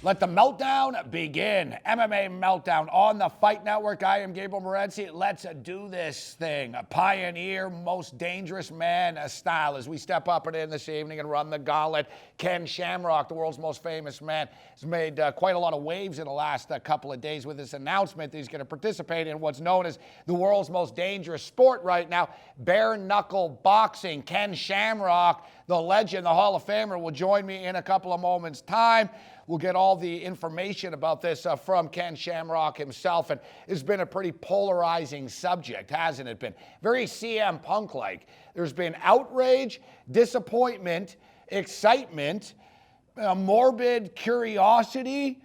Let the meltdown begin. MMA Meltdown on the Fight Network. I am Gabriel Morency. Let's do this thing. A pioneer, most dangerous man style as we step up and in this evening and run the gauntlet. Ken Shamrock, the world's most famous man, has made quite a lot of waves in the last couple of days with this announcement that he's going to participate in what's known as the world's most dangerous sport right now, bare knuckle boxing. Ken Shamrock, the legend, the Hall of Famer, will join me in a couple of moments' time. We'll get all the information about this from Ken Shamrock himself, and it's been a pretty polarizing subject, hasn't it been? Very CM Punk-like. There's been outrage, disappointment, excitement, morbid curiosity,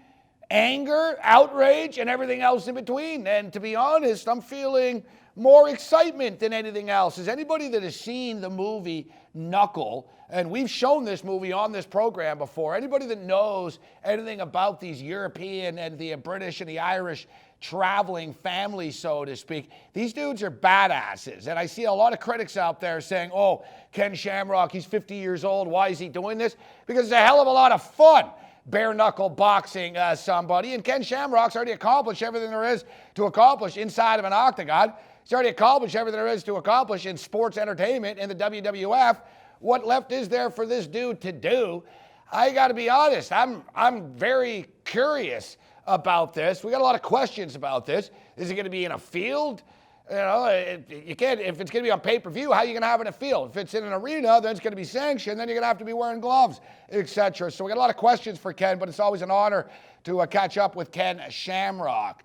anger, outrage, and everything else in between. And to be honest, I'm feeling more excitement than anything else. As anybody that has seen the movie Knuckle, and we've shown this movie on this program before, anybody that knows anything about these European and the British and the Irish traveling families, so to speak, these dudes are badasses. And I see a lot of critics out there saying, oh, Ken Shamrock, he's 50 years old. Why is he doing this? Because it's a hell of a lot of fun. Bare knuckle boxing somebody. And Ken Shamrock's already accomplished everything there is to accomplish inside of an octagon. He's already accomplished everything there is to accomplish in sports entertainment in the WWF. What left is there for this dude to do? I got to be honest. I'm very curious about this. We got a lot of questions about this. Is it going to be in a field? You know, you can't. If it's going to be on pay-per-view, how are you going to have it in a field? If it's in an arena, then it's going to be sanctioned. Then you're going to have to be wearing gloves, etc. So we got a lot of questions for Ken, but it's always an honor to catch up with Ken Shamrock.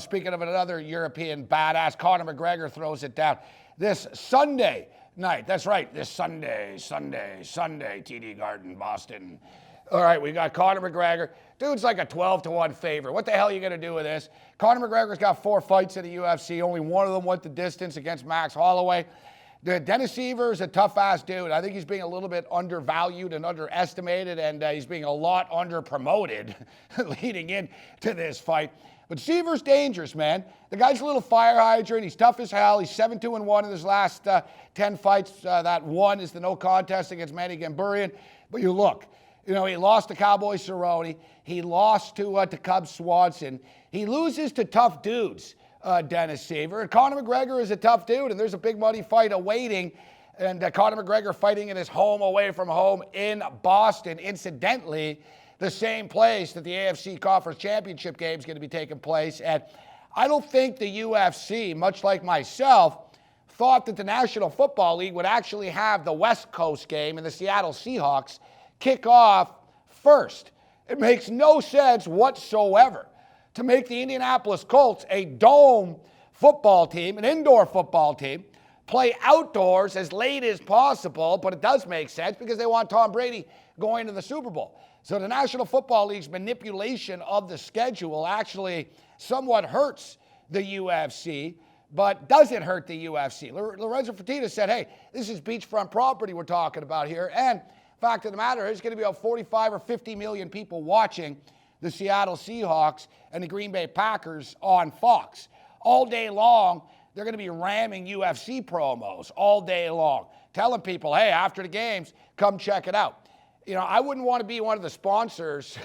Speaking of another European badass, Conor McGregor throws it down this Sunday night. That's right, this Sunday, TD Garden, Boston. All right, we got Conor McGregor. Dude's like a 12-1 favorite. What the hell are you going to do with this? Conor McGregor's got 4 fights in the UFC. Only one of them went the distance against Max Holloway. Dennis Siver is a tough-ass dude. I think he's being a little bit undervalued and underestimated, and he's being a lot under-promoted leading into this fight. But Siver's dangerous, man. The guy's a little fire hydrant. He's tough as hell. He's 7-2-1 in his last 10 fights. That one is the no contest against Manny Gamburian. But you look, he lost to Cowboy Cerrone. He lost to Cub Swanson. He loses to tough dudes, Dennis Siver. And Conor McGregor is a tough dude, and there's a big money fight awaiting. And Conor McGregor fighting in his home, away from home in Boston. Incidentally, the same place that the AFC Conference Championship game is going to be taking place. And I don't think the UFC, much like myself, thought that the National Football League would actually have the West Coast game and the Seattle Seahawks kick off first. It makes no sense whatsoever to make the Indianapolis Colts, a dome football team, an indoor football team, play outdoors as late as possible, but it does make sense because they want Tom Brady going to the Super Bowl. So the National Football League's manipulation of the schedule actually somewhat hurts the UFC, but doesn't hurt the UFC. Lorenzo Fertitta said, hey, this is beachfront property we're talking about here, and fact of the matter is, going to be about 45 or 50 million people watching the Seattle Seahawks and the Green Bay Packers on Fox. All day long, they're going to be ramming UFC promos all day long, telling people, hey, after the games, come check it out. I wouldn't want to be one of the sponsors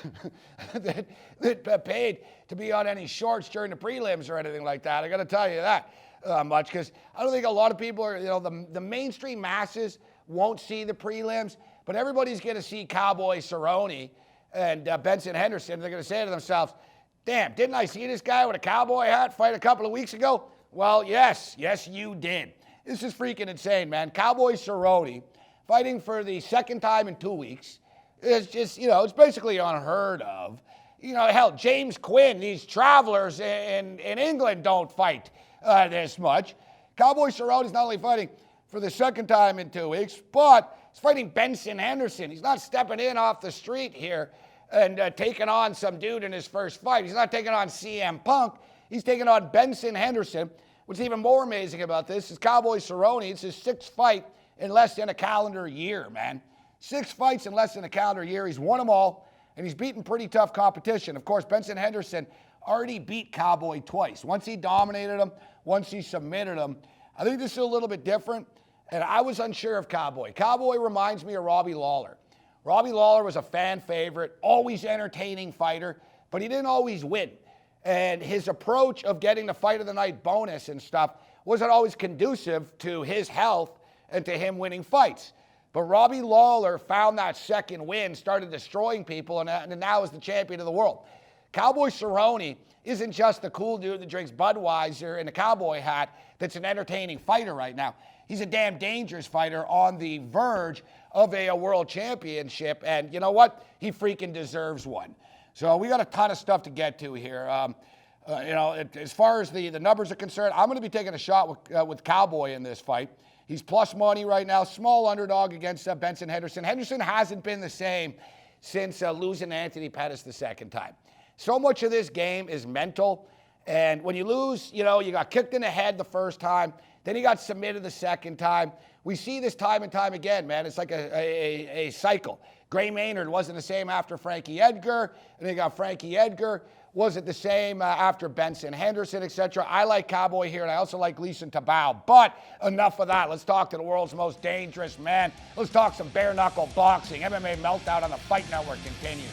that paid to be on any shorts during the prelims or anything like that. I got to tell you that much, because I don't think a lot of people are, the mainstream masses won't see the prelims, but everybody's going to see Cowboy Cerrone and Benson Henderson. They're going to say to themselves, damn, didn't I see this guy with a cowboy hat fight a couple of weeks ago? Well, yes, you did. This is freaking insane, man. Cowboy Cerrone fighting for the second time in 2 weeks is just, it's basically unheard of. Hell, James Quinn, these travelers in England don't fight this much. Cowboy Cerrone is not only fighting for the second time in 2 weeks, but he's fighting Benson Henderson. He's not stepping in off the street here and taking on some dude in his first fight. He's not taking on CM Punk. He's taking on Benson Henderson. What's even more amazing about this is Cowboy Cerrone, it's his 6th fight in less than a calendar year, man. 6 fights in less than a calendar year. He's won them all, and he's beaten pretty tough competition. Of course, Benson Henderson already beat Cowboy twice. Once he dominated him, once he submitted him. I think this is a little bit different, and I was unsure of Cowboy. Cowboy reminds me of Robbie Lawler. Robbie Lawler was a fan favorite, always entertaining fighter, but he didn't always win. And his approach of getting the fight of the night bonus and stuff wasn't always conducive to his health and to him winning fights. But Robbie Lawler found that second win, started destroying people, and now is the champion of the world. Cowboy Cerrone isn't just the cool dude that drinks Budweiser in a cowboy hat that's an entertaining fighter right now. He's a damn dangerous fighter on the verge of a world championship, and you know what? He freaking deserves one. So we got a ton of stuff to get to here. As far as the numbers are concerned, I'm going to be taking a shot with Cowboy in this fight. He's plus money right now, small underdog against Benson Henderson. Henderson hasn't been the same since losing Anthony Pettis the second time. So much of this game is mental, and when you lose, you got kicked in the head the first time, then you got submitted the second time. We see this time and time again, man. It's like a cycle. Gray Maynard wasn't the same after Frankie Edgar, and then you got Frankie Edgar. Wasn't the same after Benson Henderson, etc. I like Cowboy here, and I also like Gleason Tabao. But enough of that. Let's talk to the world's most dangerous man. Let's talk some bare-knuckle boxing. MMA Meltdown on the Fight Network continues.